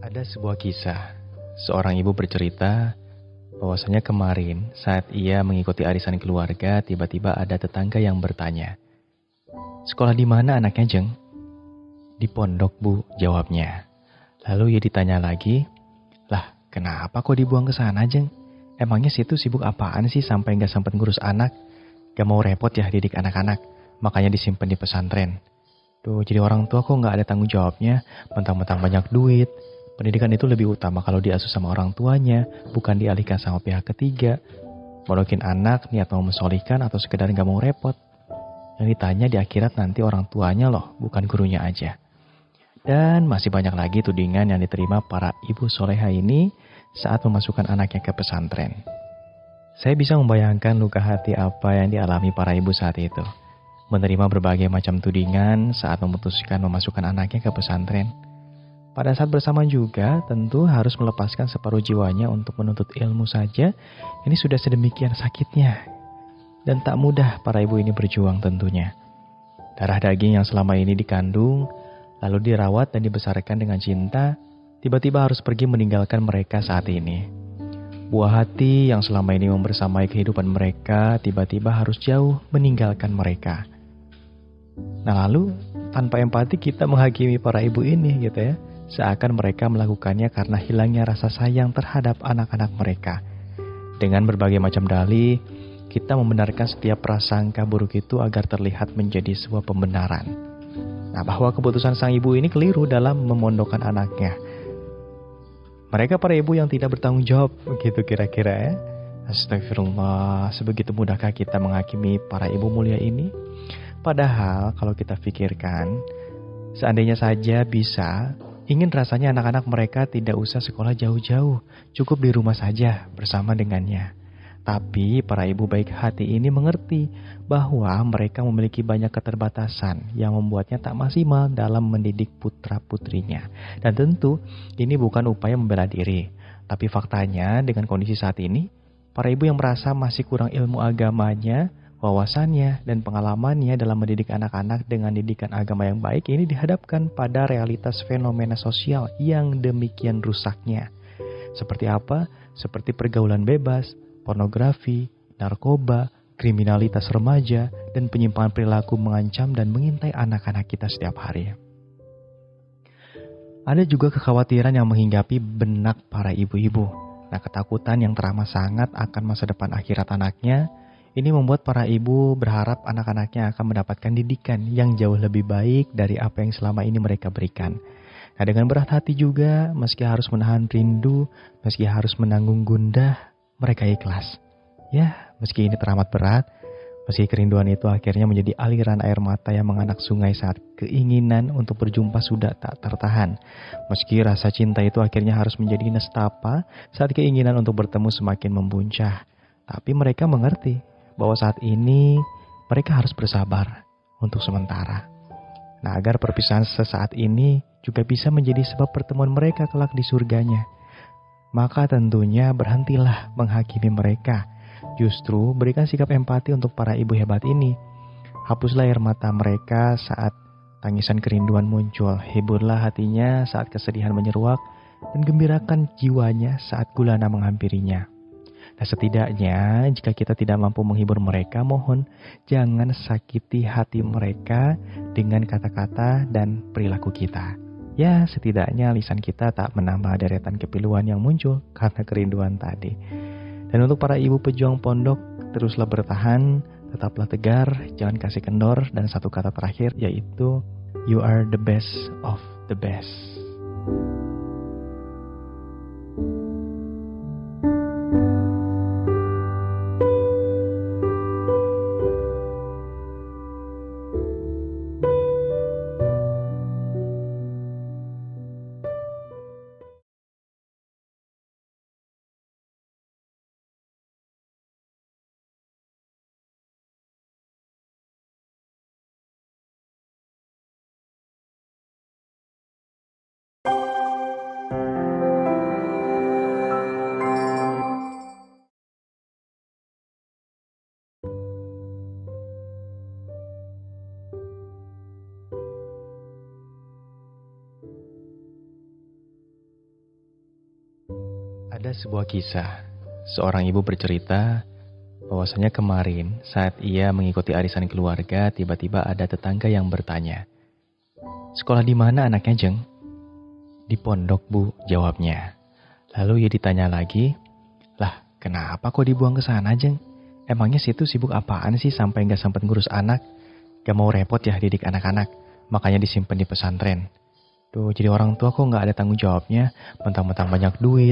Ada sebuah kisah. Seorang ibu bercerita bahwasanya kemarin saat ia mengikuti arisan keluarga, tiba-tiba ada tetangga yang bertanya, "Sekolah di mana anaknya, Jeng?" "Di pondok, Bu," jawabnya. Lalu ia ditanya lagi, "Lah, kenapa kok dibuang ke sana, Jeng? Emangnya situ sibuk apaan sih sampai nggak sempat ngurus anak? Gak mau repot ya didik anak-anak, makanya disimpan di pesantren." Tuh, jadi orang tua kok nggak ada tanggung jawabnya, mentang-mentang banyak duit. Pendidikan itu lebih utama kalau diasuh sama orang tuanya, bukan dialihkan sama pihak ketiga. Mondokin anak, niat mau mensolihkan atau sekedar nggak mau repot. Yang ditanya di akhirat nanti orang tuanya loh, bukan gurunya aja. Dan masih banyak lagi tudingan yang diterima para ibu soleha ini saat memasukkan anaknya ke pesantren. Saya bisa membayangkan luka hati apa yang dialami para ibu saat itu. Menerima berbagai macam tudingan saat memutuskan memasukkan anaknya ke pesantren. Pada saat bersamaan juga, tentu harus melepaskan separuh jiwanya untuk menuntut ilmu saja. Ini sudah sedemikian sakitnya. Dan tak mudah para ibu ini berjuang tentunya. Darah daging yang selama ini dikandung, lalu dirawat dan dibesarkan dengan cinta, tiba-tiba harus pergi meninggalkan mereka saat ini. Buah hati yang selama ini membersamai kehidupan mereka, tiba-tiba harus jauh meninggalkan mereka. Nah lalu, tanpa empati kita menghakimi para ibu ini gitu ya. Seakan mereka melakukannya karena hilangnya rasa sayang terhadap anak-anak mereka. Dengan berbagai macam dalih, kita membenarkan setiap prasangka buruk itu agar terlihat menjadi sebuah pembenaran. Nah, bahwa keputusan sang ibu ini keliru dalam memondokkan anaknya. Mereka para ibu yang tidak bertanggung jawab, begitu kira-kira ya. Astagfirullah, sebegitu mudahkah kita menghakimi para ibu mulia ini? Padahal kalau kita pikirkan, seandainya saja bisa, ingin rasanya anak-anak mereka tidak usah sekolah jauh-jauh, cukup di rumah saja bersama dengannya. Tapi para ibu baik hati ini mengerti bahwa mereka memiliki banyak keterbatasan yang membuatnya tak maksimal dalam mendidik putra-putrinya. Dan tentu ini bukan upaya membela diri, tapi faktanya dengan kondisi saat ini, para ibu yang merasa masih kurang ilmu agamanya, wawasannya, dan pengalamannya dalam mendidik anak-anak dengan didikan agama yang baik ini dihadapkan pada realitas fenomena sosial yang demikian rusaknya. Seperti apa? Seperti pergaulan bebas, pornografi, narkoba, kriminalitas remaja, dan penyimpangan perilaku mengancam dan mengintai anak-anak kita setiap hari. Ada juga kekhawatiran yang menghinggapi benak para ibu-ibu. Nah, ketakutan yang teramat sangat akan masa depan akhirat anaknya, ini membuat para ibu berharap anak-anaknya akan mendapatkan didikan yang jauh lebih baik dari apa yang selama ini mereka berikan. Nah, dengan berat hati juga, meski harus menahan rindu, meski harus menanggung gundah, mereka ikhlas. Ya, meski ini teramat berat, meski kerinduan itu akhirnya menjadi aliran air mata yang menganak sungai saat keinginan untuk berjumpa sudah tak tertahan. Meski rasa cinta itu akhirnya harus menjadi nestapa saat keinginan untuk bertemu semakin membuncah. Tapi mereka mengerti bahwa saat ini mereka harus bersabar untuk sementara. Nah, agar perpisahan sesaat ini juga bisa menjadi sebab pertemuan mereka kelak di surganya. Maka tentunya berhentilah menghakimi mereka. Justru berikan sikap empati untuk para ibu hebat ini. Hapuslah air mata mereka saat tangisan kerinduan muncul. Hiburlah hatinya saat kesedihan menyeruak. Dan gembirakan jiwanya saat gulana menghampirinya. Nah, setidaknya jika kita tidak mampu menghibur mereka, mohon jangan sakiti hati mereka dengan kata-kata dan perilaku kita. Ya, setidaknya lisan kita tak menambah deretan kepiluan yang muncul karena kerinduan tadi. Dan untuk para ibu pejuang pondok, teruslah bertahan, tetaplah tegar, jangan kasih kendor, dan satu kata terakhir yaitu you are the best of the best. Ada sebuah kisah. Seorang ibu bercerita bahwasanya kemarin saat ia mengikuti arisan keluarga, tiba-tiba ada tetangga yang bertanya, "Sekolah di mana anaknya, Jeng?" "Di pondok, Bu," jawabnya. Lalu ia ditanya lagi, "Lah, kenapa kok dibuang ke sana, Jeng? Emangnya situ sibuk apaan sih sampai nggak sempat ngurus anak? Gak mau repot ya didik anak-anak, makanya disimpan di pesantren." Tuh, jadi orang tua kok nggak ada tanggung jawabnya, mentang-mentang banyak duit,